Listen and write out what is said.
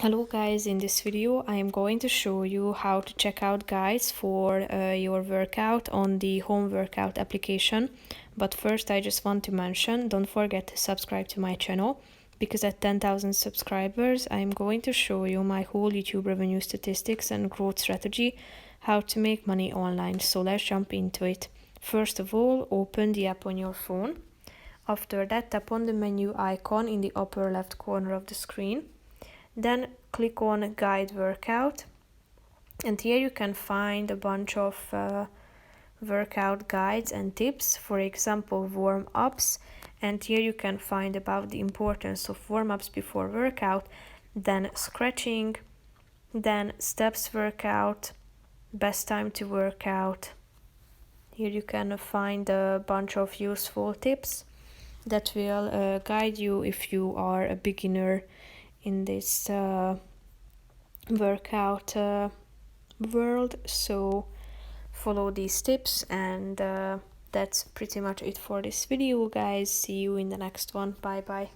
Hello guys, in this video I am going to show you how to check out guides for your workout on the home workout application. But first I just want to mention, don't forget to subscribe to my channel, because at 10,000 subscribers I am going to show you my whole YouTube revenue statistics and growth strategy, how to make money online. So let's jump into it. First of all, open the app on your phone. After that, tap on the menu icon in the upper left corner of the screen. Then click on guide workout, and here you can find a bunch of workout guides and tips, for example warm-ups, and here you can find about the importance of warm-ups before workout, then stretching, then steps workout, best time to work out. Here you can find a bunch of useful tips that will guide you if you are a beginner in this workout world. So follow these tips, and that's pretty much it for this video, guys. See you in the next one. Bye bye.